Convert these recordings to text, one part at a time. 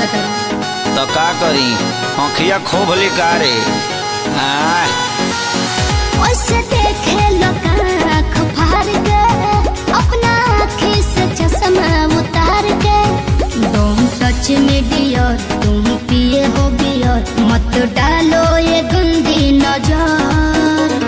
देखत तो का करी आँखिया खोभली कारे ओसे देखे लोग आँख फाड़ के अपना आँखी से चश्मा उतार के तुम टच में डियर तुम पिए हो बियर मत डालो ये गंदी नजर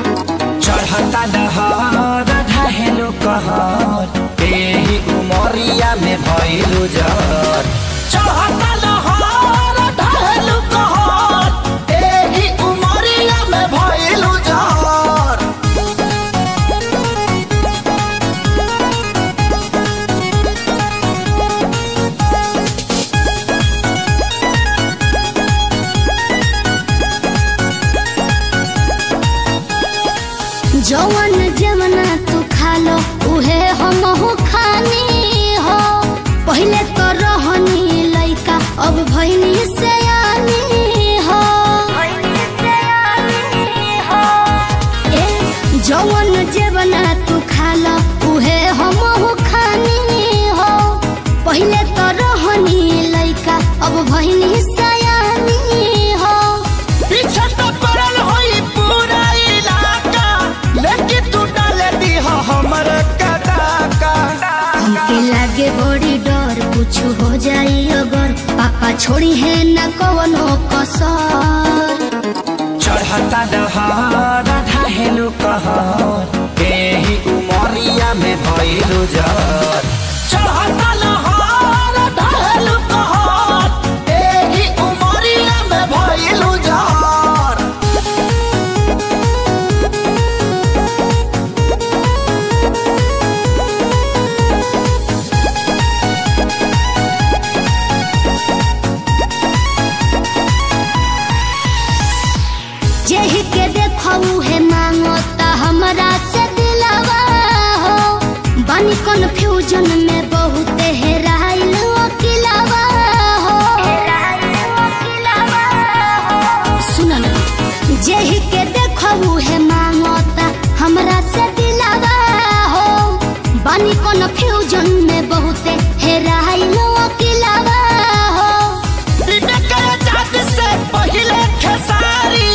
चढ़ता दहर ढहेलो कहर एही उमरिया में भइलु जर चढ़ता दहर ढहेलो कहर एही उमरिया में भइलु जर जवन जमना तू खा लो उहे हमहू खानी हो पहले तो रहनी लइका अब भइनी सयानी हो ए जवन जमना तू खा लो उहे हमहू खानी हो पहले तो रहनी लइका अब भइनी सयानी हो पीछे तो पड़ल होई पूरा इलाका लेकिन तू डाले दी हमर कदाका हमके लागे बड़ी डर कुछ हो जाई अगर पापा छोड़ी है न कवनो कसर चढ़ता दहर ढहेलो कहर एही उमरिया में भइलु जर चढ़ता दहर ढहेलो कहर एही उमरिया में भइलु जर जेहि के देखऊ है मांगता हमरा से दिलवा हो बानी कन्फ्यूजन में बहुत हेराइल अकेलावा हो सुन ना जेहि के देखऊ है मांगता हमरा से दिलवा हो बानी कन्फ्यूजन में बहुत हेराइल अकेलावा हो से पहिले खेसारी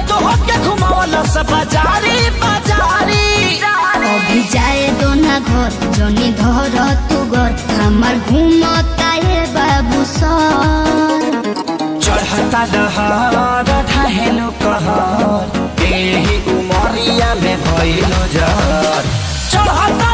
तोहके घुमावला सब बाजारी बाजारी अभी जाए दो ना घर जनी धर तू घर हमार घूमता है बाबू सर चढ़ता दहर ढहेलो कहर एही उमरिया में भइलु जर चढ़ता